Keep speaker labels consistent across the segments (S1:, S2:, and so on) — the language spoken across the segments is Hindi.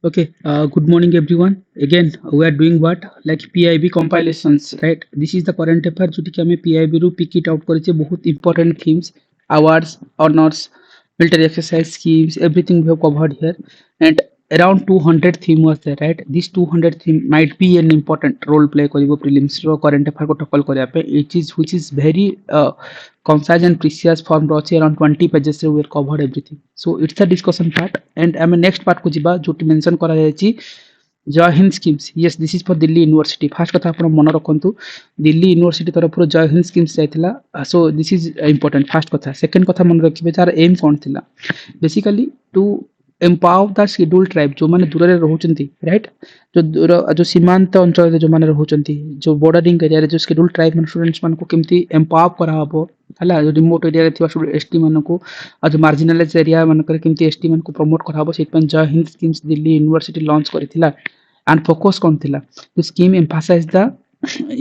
S1: Okay, good morning everyone. Again, we are doing what? Like PIB compilations, right? This is the current affair जो कि हमें PIB रू pick it out करेचे बहुत important themes, awards, honors, military exercise schemes, everything we have covered here, and around 200 theme was there, right? This 200 theme might be an important role play करिवो prelims row current affair को tackle करिया पे, which is very concise and precious form रो अछि around 20 pages रे we have covered everything. So it's the discussion part, and आमे next part को जिबा जोटी मेंशन करा जायछि Jai Hind schemes. Yes, this is for Delhi university. First कथा आपण मन रखंतु, दिल्ली यूनिवर्सिटी तरफ जय हिंद स्कीम्स जाइथिला. So this is important. First कथा. सेकंड कथा मन रखिबे तार एम कोन थिला, basically to empower the schedule tribe जो माने दूर रे रहउचंती, राइट? जो दूर जो सीमांत अंचल रे जो माने रहउचंती, जो बॉर्डरिंग एरिया रे जो शेड्यूल ट्राइब मन स्टूडेंट्स मन को केमती एम्पावर करा हबो, हला जो रिमोट एरिया रे थिबा स्टूडेंट एसटी मन को आज मार्जिनलाइज एरिया मन करे केमती एसटी मन को प्रमोट करा हबो, सेट पन Jai Hind schemes Delhi university launch करिथिला. And focus कौन थिला, the scheme emphasize the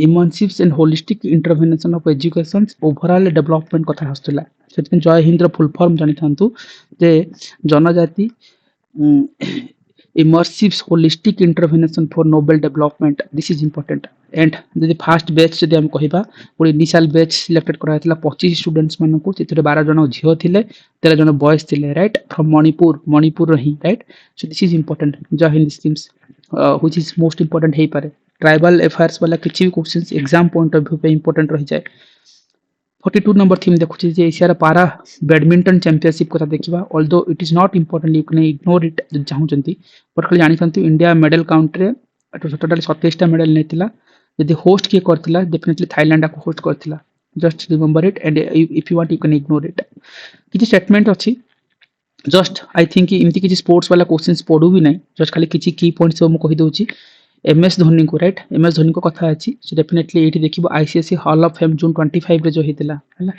S1: immersive and holistic intervention of education overall development कथा आसुला. सेतपन जय हिंद रो फुल फॉर्म जानि थांतु जे जनजाति immersive holistic intervention for noble development. This is important. And the first batch जदि हम कहिबा पूरी इनिशियल बैच सिलेक्टेड करा हैतला 25 स्टूडेंट्स मन को, सेतरे 12 जन झियो थिले, 13 जन बॉयज थिले, राइट? फ्रॉम मणिपुर रही, right? So this is important. Jai Hind schemes which is most important हे पारे. ट्राइबल अफेयर्स वाला किछि भी questions exam point of view पे इंपोर्टेंट रही जाए. 42 नंबर थीम देखुछि जे एशिया पारा बैडमिंटन चैंपियनशिप कथा देखिबा. Although it is not important, you can ignore it जदि चाहुचंती, बट खाली जानि थांतु इंडिया मेडल काउंट रे टोटल 27 टा मेडल नेतिला. यदि होस्ट किए करथिला, डेफिनेटली थाईलैंड को होस्ट करथिला. Just remember it, and if you want you can ignore it. किछि स्टेटमेंट अछि, जस्ट आई थिंक कि इमती किछि स्पोर्ट्स वाला क्वेश्चंस पढू भी नहीं, जस्ट खाली किछि की पॉइंट्स हम कहि दोछि. एमएस धोनी को, राइट? एमएस धोनी को कथा अछि, सो डेफिनेटली एठी देखिबो ICC hall of fame June 25 रे जो हेतिला, हला.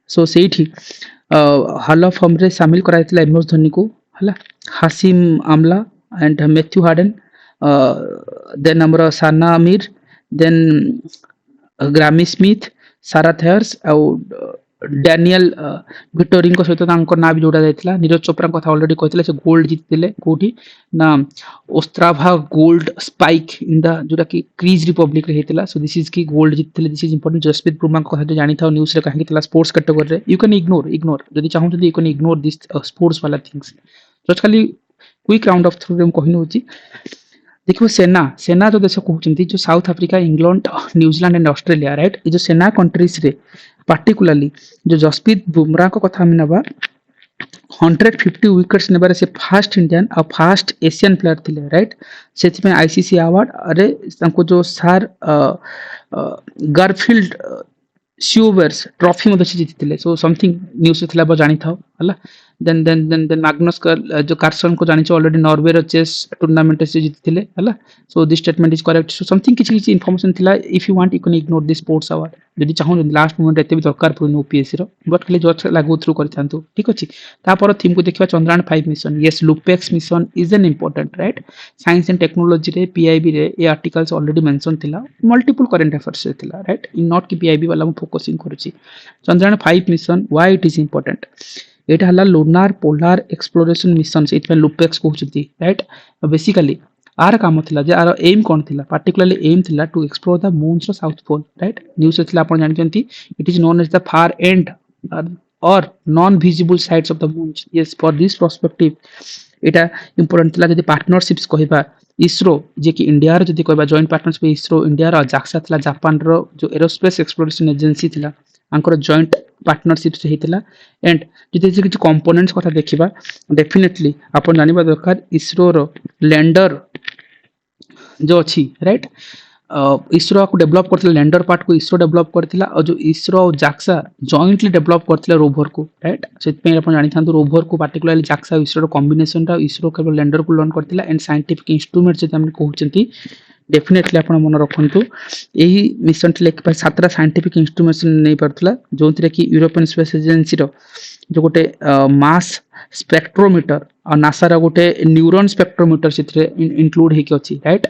S1: सो सेठी हॉल ऑफ फेम रे शामिल कराइतिला एमएस धोनी को, हला. Hashim Amla and Matthew Hayden, then हमर साना अमीर, देन ग्रामी स्मिथ, सारा थेयर्स और डैनियल विक्टोरिंग को सहित ना भी जोड़ा जाइतिला. नीरज चोपड़ा कथा ऑलरेडी कहथिले, से गोल्ड जीतिले कोठी ना Ostrava gold spike in the जोटा कि क्रीज रिपब्लिक रे हेतिला. सो दिस इज की गोल्ड जीतिले. This is important. Jasprit Bumrah को कथा जानि थाओ न्यूज़ रे काहे कितला स्पोर्ट्स कैटेगरी रे. यू कैन इग्नोर जदि चाहू जदि you can ignore this sports वाला थिंग्स. जस्ट खाली क्विक राउंड ऑफ थ्रू रे हम कहिनो होची. देखो सेना जो देश कहते जो south Africa, England, New Zealand and Australia, right? ये जो सेना कंट्रीज रे पार्टिकुलरली जो जसप्रीत बुमरा को कथा हम नबा, 150 विकेट्स नेबार से फास्ट इंडियन और फास्ट एशियन प्लेयर थिले, राइट? सेति में आईसीसी अवार्ड अरे तांको जो सार गारफील्ड स्यूवर्स ट्रॉफी मधे से जीतिले. सो समथिंग न्यूज़ थिला बा जानि थाओ, हला. देन मैग्नस जो कार्सन को जानि छ ऑलरेडी नॉर्वे रो चेस टूर्नामेंट से जीतिले, हला. So this statement is correct. So something किछि इन्फॉर्मेशन थिला. If you want you can ignore this sports award जदि चाहू लास्ट मोमेंट एते भी दरकार पुनी ओपीएससी रो, बट खाली जस्ट लागू थ्रू करथांतु, ठीक अछि. तापर थीम को देखिबा Chandrayaan 5 mission. Yes, LUPEX mission is an important, right? Science and technology रे पीआईबी रे ए आर्टिकल्स ऑलरेडी मेंशन थिला, मल्टीपल करंट अफेयर्स रे थिला, राइट? इन नॉट कि पीआईबी वाला हम फोकसिंग करूची. Chandrayaan 5 mission why it is important, एटा हला लूनार पोलार एक्सप्लोरेशन मिशन से इतमे लुपेक्स कहउछथि, राइट? बेसिकली आर काम थिला जे आर एम कोन थिला, पार्टिकुलरली एम थिला टू एक्सप्लोर द मून्स रो साउथ पोल, राइट? न्यूज़ थिला आपण जानचंती, it is known as the far end और non visible sides of the moon. Yes, for this perspective Etah important थिला. जदि पार्टनरशिप्स कहिबा, इसरो जे कि इंडिया रो जदि कहिबा जॉइंट पार्टनरशिप, इसरो इंडिया रो जाक्सा थिला, जापान रो जो एरोस्पेस एक्सप्लोरेशन एजेंसी थिला, आंकर जॉइंट पार्टनरशिप से हेतिला. एंड जदि किछि कंपोनेंट्स कथा देखिबा, डेफिनेटली आपण जानिबा दरकार इसरो रो लैंडर जो अच्छी, राइट? इसरो को डेवलप करथिला, लैंडर पार्ट को इसरो डेवलप करथिला, और जो इसरो और जाक्सा जॉइंटली डेवलप करथिला रोवर को, राइट? सेत में आपण जानि थांतु रोवर को पार्टिकुलरली जाक्सा और इसरो रो कॉम्बिनेशन रा इसरो केवल लैंडर को लॉन्च करथिला. एंड साइंटिफिक इंस्ट्रूमेंट जे हम कहउचंती, डेफिनेटली आपण मन रखंतु एही मिशन थे लेख पर 7टा साइंटिफिक इंस्ट्रूमेंट्स नै परथिला, जोंतरे कि यूरोपियन स्पेस एजेंसी रो जो गोटे मास स्पेक्ट्रोमीटर और नासा रो गोटे न्यूरॉन स्पेक्ट्रोमीटर सिथरे इंक्लूड हेकि अछि, राइट?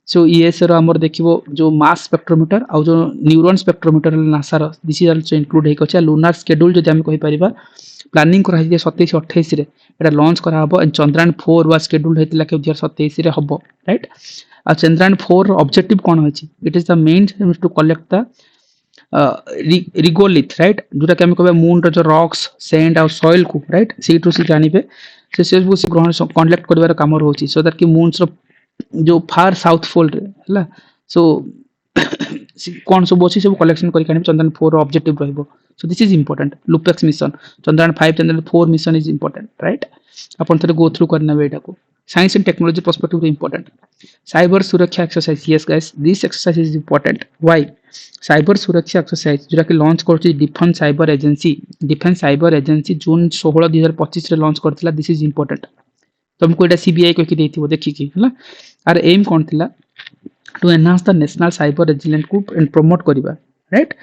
S1: सो ईएस रो हमर देखिबो जो मास स्पेक्ट्रोमीटर आ जो न्यूरॉन स्पेक्ट्रोमीटर नासा रो दिस इज आल्सो इंक्लूड हे कछा लूनार शेड्यूल जदि हम कहि परिबा प्लानिंग करा जे 27 28 रे एटा लॉन्च करा हबो एंड चंद्रयान 4 वा शेड्यूल हेतिला के 2027 रे हबो राइट आ चंद्रयान 4 ऑब्जेक्टिव कोन होछि it is the main to collect the regolith right जोटा कि हम कहबा मून रो जो रॉक्स सैंड और सॉइल को राइट सेटू से जानिबे से ग्रहण कलेक्ट करबार काम रहउछि सो दैट कि मून्स रो जो फार साउथ पोल रे हला सो कौन सब अच्छी सब कलेक्शन करके चंद्रयान 4 ऑब्जेक्टिव रहइबो so this is important LUPEX mission Chandrayaan 5 Chandrayaan 4 mission is important right अपन थोड़े गो थ्रू करना बेटा को साइंस एंड टेक्नोलॉजी पर्सपेक्टिव रे इंपोर्टेंट साइबर सुरक्षा exercise yes guys this exercise is important why cyber सुरक्षा एक्सरसाइज जोटा कि लॉन्च करछि डिफेंस साइबर एजेंसी जून 16 2025 रे लॉन्च करथिला दिस इज इंपोर्टेंट तुमको एटा सीबीआई कहि देथिबो देखि कि हला आर एम कोन थिला to enhance the national cyber resilient को एंड प्रमोट करिबा राइट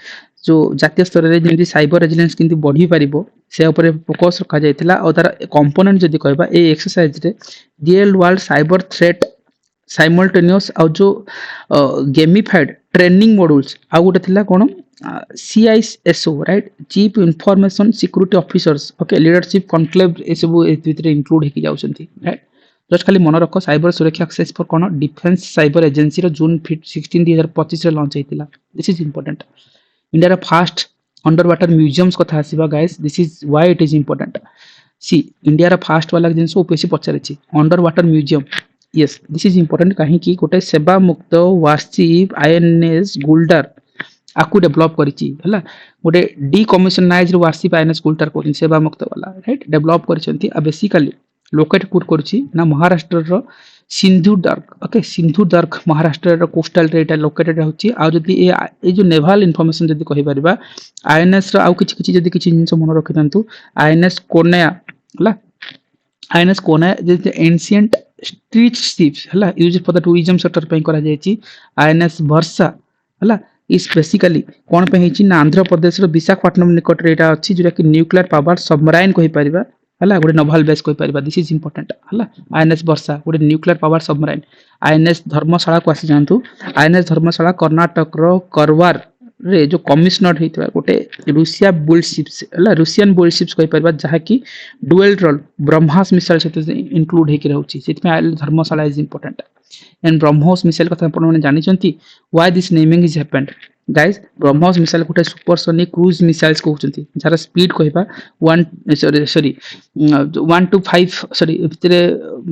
S1: जो जातीय स्तर रे जेंति साइबर रेजिलेंस किंति बढ़ी पारिबो से ऊपर फोकस रखा जायतिला और तार कंपोनेंट जदि कहबा ए एक्सरसाइज रे real world cyber threat simultaneous और जो गेमिफाइड ट्रेनिंग मॉड्यूल्स आ गोटे थिला कोन CISO right chief information security officers okay leadership conclave ए सब ए भितरे इंक्लूड हेकि जाउछंती राइट जस्ट खाली मन रख साइबर सुरक्षा एक्सरसाइज फॉर कोन डिफेंस साइबर एजेंसी रो जून 16 2025 रे लॉन्च हेतिला दिस इज इंपोर्टेंट इंडिया रो फास्ट अंडर वाटर म्यूजियम्स कथा आसीबा guys this is why it is important सी इंडिया रो फास्ट वाला जिंस ओपीसी पचारछि under water museum yes this is important काहे कि गोटे सेवा मुक्त वारशिप आईएनएस गुल्डर आकु डेवलप करिछि हला गोटे डीकमिशनाइज्ड वारशिप आईएनएस गुल्डर को सेवा मुक्त वाला राइट डेवलप करिसंती आ बेसिकली लोकेट कुट करुछि ना महाराष्ट्र रो सिंधुदुर्ग ओके सिंधुदुर्ग महाराष्ट्र रो कोस्टल एटा लोकेटेड होछि आ जदि ए जो नेवल इन्फॉर्मेशन जदि कहि परिबा आईएनएस रो आ किछि जदि किछि जिंस मन रखितंतु आईएनएस कोनया हला आईएनएस कोनया जे एंशिएंट स्ट्रीट शिप्स हला use for the tourism sector पे करा जायछि आईएनएस वर्षा हला इस बेसिकली कोन पे हिछि ना आंध्र प्रदेश रो विशाखापट्टनम निकट रे एटा अछि जेटा कि न्यूक्लियर पावर सबमराइन कहि परिबा हला गोटे नोभल बेस कहि परिबा दिस इज इंपोर्टेंट हला आईएनएस वर्षा गोटे न्यूक्लियर पावर सबमराइन आईएनएस धर्मशाला को आसी जानतु आईएनएस धर्मशाला कर्नाटक रो करवार रे जो कमिशनर हेतबा गोटे रूसिया बुल शिप्स हला रूसियन बुल शिप्स कहि परिबा जहा कि डुअल रोल ब्रह्मास मिसाइल से इंक्लूड हेकि रहउछि सेति में INS Dharamshala is important and BrahMos missile कथा अपन माने जानि चंती why this naming is happened guys BrahMos missile गोटे सुपरसोनिक क्रूज मिसाइल्स कहउचंती जार स्पीड कहबा 1 to 5 सॉरी भितरे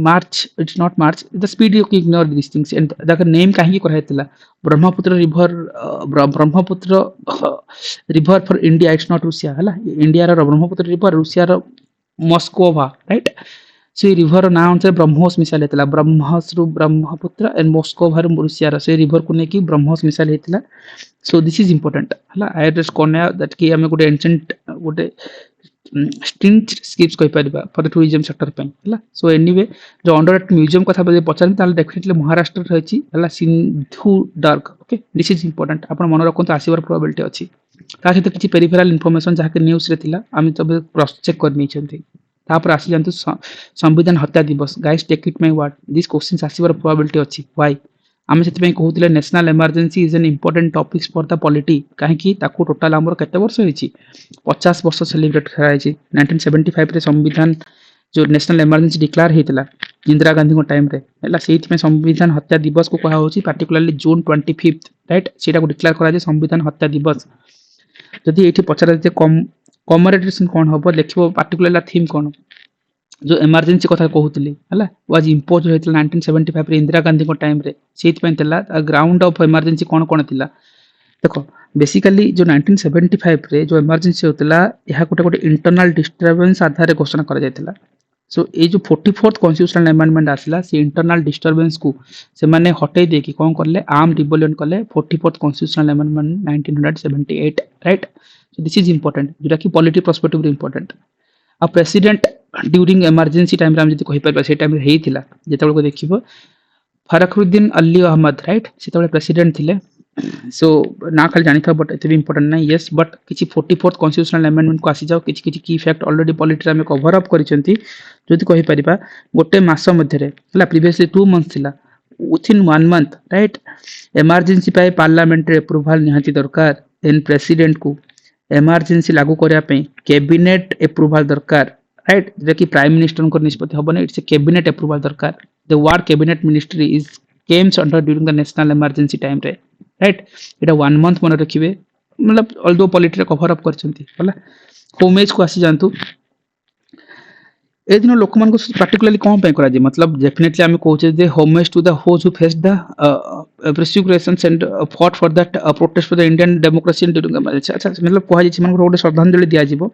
S1: March it's not March the speed you can ignore this things and the name काहे करा हेतला Brahmaputra river for India it's not रूसिया हला इंडिया रो ब्रह्मपुत्र रिवर रूसिया रो मॉस्कोवा राइट से रिवर ना अनुसार ब्रह्मोस मिसाइल हेतला ब्रह्मोस रु ब्रह्मपुत्र एंड मॉस्कोवा रो रूसिया रो से रिवर को नेकी ब्रह्मोस मिसाइल हेतला सो दिस इज इंपोर्टेंट हला आई एड्रेस कोने दैट कि हमें गोटे एंशिएंट गोटे स्ट्रिंग स्किप्स कहि परिबा फॉर द टूरिज्म सेक्टर पे हला सो एनीवे जो अंडर म्यूजियम कथा बजे पचार ताले डेफिनेटली महाराष्ट्र रहिछि हला Sindhudurg okay this is important आपण मन रखंत आसीबर प्रोबेबिलिटी अछि ता सहित किछि पेरिफेरल इन्फॉर्मेशन जहा के न्यूज़ रे थिला आमी तबे क्रॉस चेक कर नै छथि तापर आसी जानतु Samvidhaan Hatya Diwas guys take it my word this questions आसीबर प्रोबेबिलिटी अछि व्हाई आमे सेति पे कहउतिले national emergency is an important topics for the polity काहे कि ताको टोटल हमर केते वर्ष होइछि 50 वर्ष सेलिब्रेट कराइछि 1975 रे संविधान जो नेशनल इमरजेंसी डिक्लेयर हेतला इंदिरा गांधी को टाइम रे हला सेति में संविधान हत्या दिवस को कहा होछि पार्टिकुलरली जून 25 राइट सेटा को डिक्लेयर करा जे संविधान हत्या दिवस जदि एठी पछरा जे कमेमोरेशन कोन हबो लेखिबो पार्टिकुलरली थीम कोन जो इमरजेंसी कथा कहउतली हला वाज इंपोज होइतला 1975 रे इंदिरा गांधी को टाइम रे सेति पे तला ग्राउंड ऑफ इमरजेंसी कोन कोन थिला देखो बेसिकली जो 1975 रे जो इमरजेंसी होतला यहा गोटे इंटरनल डिस्टरबेंस आधार घोषणा करा जायतला सो ए जो 44th कॉन्स्टिट्यूशनल अमेंडमेंट आसला से इंटरनल डिस्टरबेंस को से माने हटै दे कि कोन करले आर्म रिबेलियन करले 44th constitutional amendment 1978 right so this is important जेटा कि पॉलिटी पर्सपेक्टिव रे इंपोर्टेंट आ प्रेसिडेंट ड्यूरिंग इमरजेंसी टाइम रे हम जति कहि परबा से टाइम रे हेइतिला जेतबे को देखिबो फरखरुद्दीन अली अहमद राइट सेतबे प्रेसिडेंट थिले सो ना खाली जानि था बट एते भी इंपोर्टेंट नै यस बट किछि 44th कॉन्स्टिट्यूशनल अमेंडमेंट को आसी जाओ किछि की फैक्ट ऑलरेडी पॉलिटी रे हम कवर अप करिसंती जति कहि परिबा गोटे मास मध्ये रे हला प्रीवियसली 2 मंथ थिला within 1 month right emergency पाई parliamentary approval निहाती दरकार then president को emergency लागू करिया पे cabinet approval दरकार right जे कि prime minister को निष्पत्ति हबने it's a cabinet approval दरकार the word cabinet ministry is comes under during the national emergency time रे right एटा 1 month मन रखिबे मतलब although politics कवर अप करछंती होला होमेज को आसी जानतु ए दिन लोक मान को पार्टिकुलरली कोन पे करा जे मतलब डेफिनेटली हम कहूचे जे homage to the those who face the prosecutions and fought for that protest for the Indian democracy in during अच्छा मतलब कहा जे मान को श्रद्धांजलि दिया जीवो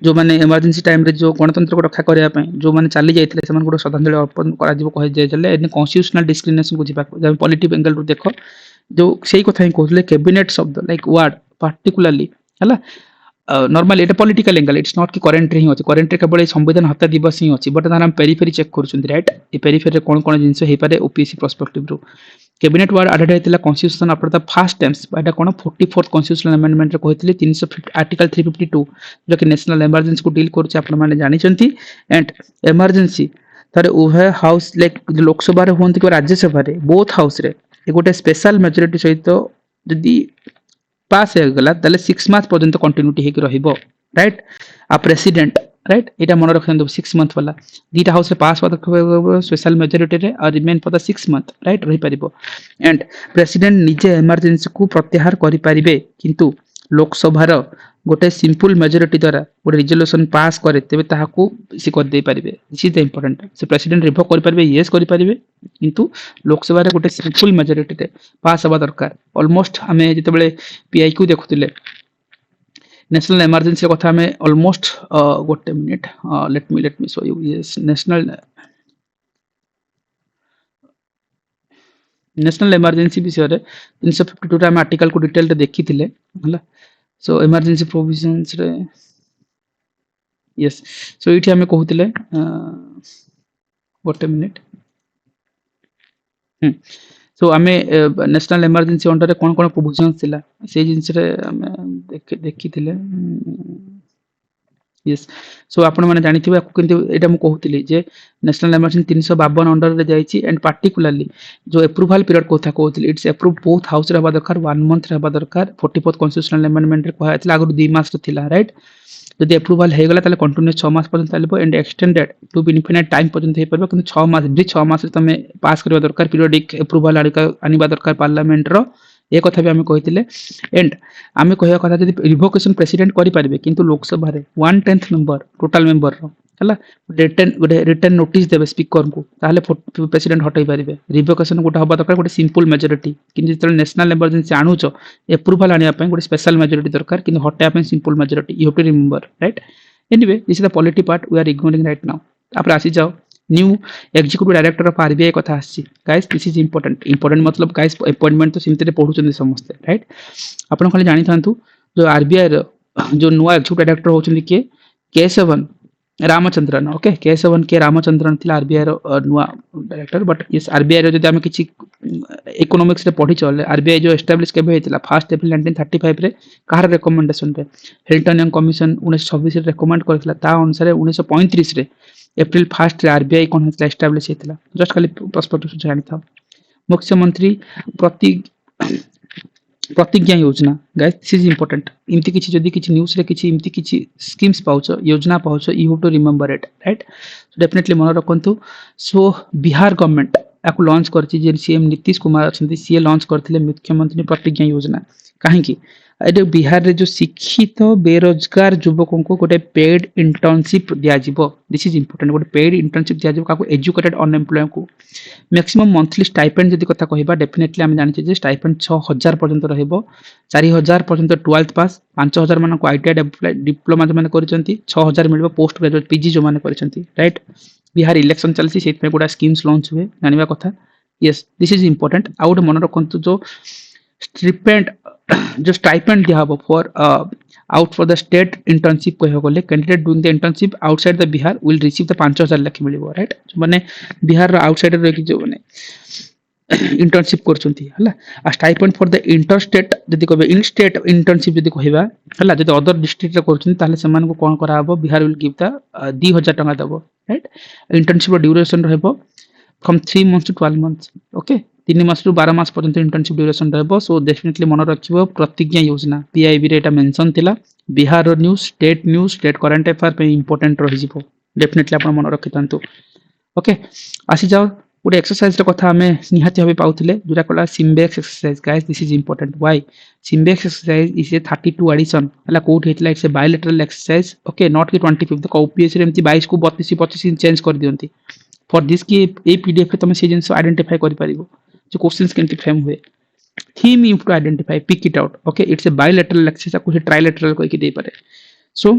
S1: जो माने इमरजेंसी टाइम रे जो गणतंत्र को रक्षा करिया पे जो माने चाली जाइतले से मान को श्रद्धांजलि अर्पण करा जीवो कहे जे जले इन कॉन्स्टिट्यूशनल डिस्क्रिमिनेशन को जीवा जब पॉलिटिकल एंगल रो देखो जो सेही कथा ही कहले कैबिनेट शब्द लाइक वर्ड पार्टिकुलरली हला normal Etah political angle it's not कि करेंट ही होची करेंट केवल संविधान हत्या दिवस ही होची बट हम पेरिफेरी चेक करछुंती राइट ए पेरिफेरी कोन कोन जिंस हे पारे ओपीएससी पर्सपेक्टिव रो कैबिनेट वर्ड एडेड हेतिला constitution after the first times एटा कोन 44th कॉन्स्टिट्यूशनल अमेंडमेंट रे कहतिले 350 आर्टिकल 352 जो कि नेशनल इमरजेंसी को डील करछ आपण माने जानि चंती एंड इमरजेंसी थारे उभय हाउस लाइक लोकसभा रे होंती कि राज्यसभा रे बोथ हाउस रे ए गोटे स्पेशल मेजॉरिटी सहित जदी पास हो गला तले 6 मंथ पर्यंत कंटिन्यूटी हेकि रहिबो राइट आ प्रेसिडेंट राइट एटा मन रखन 6 मंथ वाला दीटा हाउस रे पास होता स्पेशल मेजॉरिटी रे और remain for the 6 month right रहि परिबो एंड प्रेसिडेंट निजे इमरजेंसी को प्रत्याहार करि परिबे किंतु लोकसभा रो गोटे सिंपल मेजॉरिटी द्वारा गोटे रिजोल्यूशन पास करे तेबे ताहाकू से कर दे परिबे दिस इज द इंपोर्टेंट से प्रेसिडेंट रिवोक कर परिबे यस कर परिबे किंतु लोकसभा रे गोटे सिंपल मेजॉरिटी रे पास हवा दरकार ऑलमोस्ट हमें जेतेबेले पीआई को देखुतिले नेशनल इमरजेंसी कथा हमें ऑलमोस्ट गोटे minute let me show you yes national emergency विषय रे 352 टा हम आर्टिकल को डिटेल रे देखितिले हला सो इमरजेंसी प्रोविजंस रे यस सो इठी हमें कहूतिले गोटे मिनिट सो हमें नेशनल इमरजेंसी अंडर रे कोन कोन प्रोविजंस थिला से जिंस रे हमें देखितिले यस सो आपण माने जानिथिबे किंतु एटा मु कहूतिली जे नेशनल इमरजेंसी 352 अंडर रे जाईची एंड पार्टिकुलरली जो अप्रूवल पीरियड कोथा कहूतिली इट्स अप्रूव बोथ हाउस रे हबा दरकार 1 मंथ रे हबा दरकार 44th कॉन्स्टिट्यूशनल अमेंडमेंट रे कहया थिला आगु 2 मास रे थिला राइट जदि अप्रूवल हे गला ताले कंटीन्यूअस 6 मास पर्यंत चलबो and extended to be infinite time पर्यंत हे परबो किंतु 6 मास जे 6 मास रे तमे पास करबा दरकार पीरियडिक अप्रूवल आनिबा दरकार पार्लियामेंट रो ए कथा भी हमें कहितिले एंड हमें कहया कथा जदि रिवोकेशन प्रेसिडेंट करि परिबे किंतु लोकसभा रे 1/10 मेंबर टोटल मेंबर रो हला रिटर्न नोटिस देबे स्पीकर को ताले प्रेसिडेंट हटाई परिबे रिवोकेशन गोटा हबा दरकार गोटे सिंपल मेजॉरिटी किंतु जतले नेशनल इमरजेंसी आनुचो अप्रूवल आनिया पय गोटे स्पेशल मेजॉरिटी दरकार किंतु हटाया पय simple majority you have to remember right anyway this is the polity part we are ignoring right now आपरे आसी जाओ new executive director of RBI कथा आसी गाइस दिस इज इंपोर्टेंट मतलब गाइस अपॉइंटमेंट तो सिमते पढुचंदी समस्त राइट आपण खाली जानि थांतु जो आरबीआई रो जो नुवा एग्जीक्यूटिव डायरेक्टर होचंदी के केशवन रामचंद्रन ओके केशवन के रामचंद्रन थिला आरबीआई रो नुवा डायरेक्टर बट इस आरबीआई रो जदि हम किछि इकोनॉमिक्स रे पढि चले आरबीआई जो एस्टैब्लिश केबे हेतिला 1 अप्रैल 1935 रे कार रिकमेंडेशन पे हिल्टन यंग कमीशन 1926 रे रेकमेंड करथिला ता अनुसार 1935 रे अप्रैल 1 रे आरबीआई कोन हेतिला एस्टैब्लिश हेतिला जस्ट खाली पर्सपेक्टिव से जानि था मुख्यमंत्री प्रतिज्ञा योजना गाइस दिस इज इंपोर्टेंट इमति किछि जदी किछि न्यूज़ रे किछि इमति किछि स्कीम्स पाउछो योजना पाउछो you have to remember it right so definitely मन रखंतु सो बिहार गवर्नमेंट आकु लॉन्च करछि जे सीएम नीतीश कुमार अछंती सीए लॉन्च करथिले मुख्यमंत्री प्रतिज्ञा योजना काहे कि एडे बिहार रे जो शिक्षित बेरोजगार युवकों को गोटे पेड इंटर्नशिप दिया जिवो दिस इज इंपोर्टेंट गोटे पेड इंटर्नशिप दिया जिवो काको एजुकेटेड अनएम्प्लॉय को मैक्सिमम मंथली स्टाइपेंड जदी कथा कहिबा डेफिनेटली हम जानि जे स्टाइपेंड 6000 पर्यंत रहइबो 4000 पर्यंत 12th पास 5000 माने को आईटीआई डिप्लोमा जो माने करिसंती 6000 मिलबो पोस्ट ग्रेजुएट पीजी जो माने करिसंती राइट बिहार इलेक्शन चलसी सेत में गोटा स्कीम्स लॉन्च हुए जानिबा कथा यस दिस इज इंपोर्टेंट आउट मन रखंतु जो स्टाइपेंड जो स्टाइपेंड दिया हबो फॉर आउट फॉर द स्टेट इंटर्नशिप कह गले candidate doing the internship outside the Bihar will receive the 5000 lakh मिलिबो राइट माने बिहार रो आउटसाइड रे जो माने इंटर्नशिप करचंती हला आ stipend for the inter state जदी कहबे इन स्टेट इंटर्नशिप जदी कहबा हला जदी अदर डिस्ट्रिक्ट रे करचंती ताले समान को कोन करा हबो बिहार विल गिव द 2000 टका दबो राइट इंटर्नशिप रो ड्यूरेशन रहबो from 3 months to 12 months. Okay 3 मास रु 12 मास पर्यंत इंटर्नशिप ड्यूरेशन रहबो. सो डेफिनेटली मन रखिबो प्रतिज्ञा योजना पीआईबी रे एटा मेंशन थिला. बिहार रो न्यूज स्टेट करंट अफेयर पे इंपोर्टेंट रहि जिवो. डेफिनेटली आपण मन रखितंतु. ओके आसी जाओ गोटे एक्सरसाइज रे कथा हमें निहाती भाबे पाउथिले जोटा कला SIMBEX exercise. Guys this is important. Why SIMBEX exercise is a 32 edition हला कोट हेतला. It's a bilateral exercise. Okay not कि 25 द ओपीएस रे एमती 22 को 32 25 चेंज कर दियंती. फॉर दिस की ए पीडीएफ रे तुम से जिंस आइडेंटिफाई कर परिबो जो क्वेश्चंस केंति फ्रेम हुए. Theme you to identify pick it out. Okay it's a bilateral exercise को ट्राइलैटरल कहि के दे पारे. So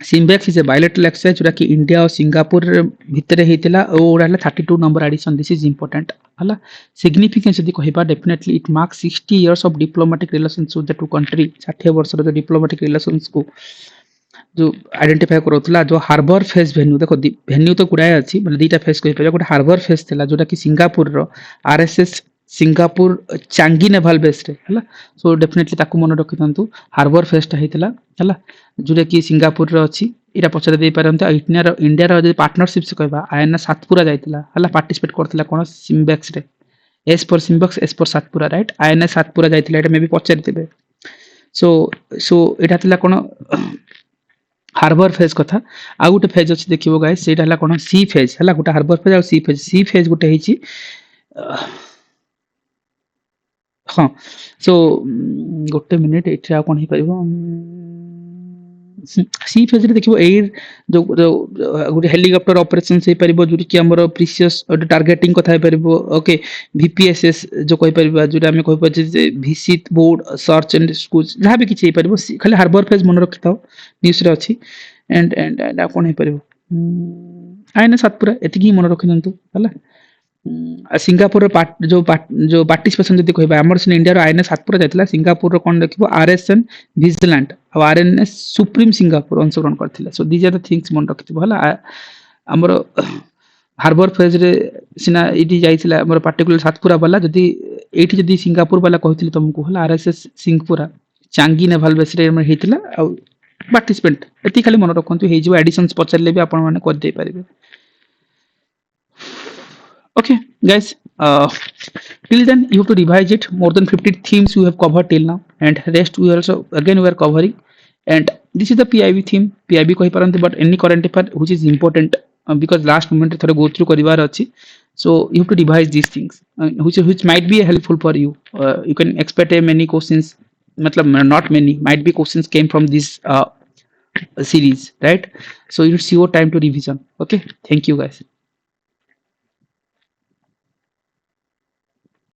S1: SIMBEX is a bilateral exercise जोटा कि इंडिया और सिंगापुर भितर हेतिला और हला 32 number edition. This is important हला. सिग्निफिकेंस यदि कहिबा definitely it marks 60 years of diplomatic relations with the two country. 60 वर्ष रो डिप्लोमेटिक रिलेशंस को जो आइडेंटिफाई करोतला. जो हार्बर फेस वेन्यू देखो वेन्यू तो गुड़ाए अच्छी मतलब दुटा फेस कहि पर गोटे हार्बर फेस थिला जोटा कि सिंगापुर रो RSS Singapore Changi naval base रे हला. सो डेफिनेटली ताकू मन रखितंतु. हार्बर फेस ता हेतिला हला जोटा कि सिंगापुर रो अछि. इरा पछरे दे पारंते. इंडिया रो जे पार्टनरशिप से कहबा आईएनएस सातपुरा जाइतिला हला पार्टिसिपेट करतिला कोन सिम्बेक्स रे. S for SIMBEX S for Satpura right. INS Satpura जाइतिला एटा मे भी पछरे देबे. सो एटा थिला कोन हार्बर फेज कथा. आ गोटे फेज अछि देखिबो गाइस सेटा हला कोन सी फेज हला. गोटे हार्बर फेज आ सी फेज गोटे हिची. हाँ सो गोटे मिनिट एठी आ कोन ही परिबो. सी फेज रे देखिबो एयर जो गोटे हेलीकॉप्टर ऑपरेशन से परिबो जो कि हमर प्रीशियस टारगेटिंग कथा परिबो. ओके वीपीएसएस जो कहि परिबा जोटा हम कहि पजे जे visit board search and school जहां भी किछि परिबो. खाली हार्बर फेज मन रखिताओ न्यूज रे अछि. एंड आ कोन ही परिबो आइने सातपुरा एतिकी मन रखिनंतु हला. सिंगापुर जो पार्टिसिपेशन जदि कहबा हमर सिन इंडिया रो आईएनएस सातपुरा जाइतिला. सिंगापुर रो कोन देखिबो आरएसएन विजिलेंट और आरएनएस सुप्रीम सिंगापुर अंशग्रहण करथिला. So these are the things मन रखिथिबो हला. हमर हार्बर फेज रे सिना इडी जाइतिला हमर पर्टिकुलर सातपुरा वाला जदि एठी जदि सिंगापुर वाला कहथिले तुमको हला RSS Singpura Changi naval base रे हेतिला. आ पार्टिसिपेंट एति खाली मन रखंतु हे जो एडिशंस पछरले भी आपण माने कर दे पारिबे. Okay guys, till then you have to revise it. More than 50 themes you have covered till now and rest we also again we are covering. And this is the PIB theme. PIB कहि परंते but any current affair which is important because last moment थोड़े go through करिवार अछि. So you have to revise these things which might be helpful for you. You can expect many questions, मतलब not many, might be questions came from this series, right? So it's your time to revision. Okay, thank you guys.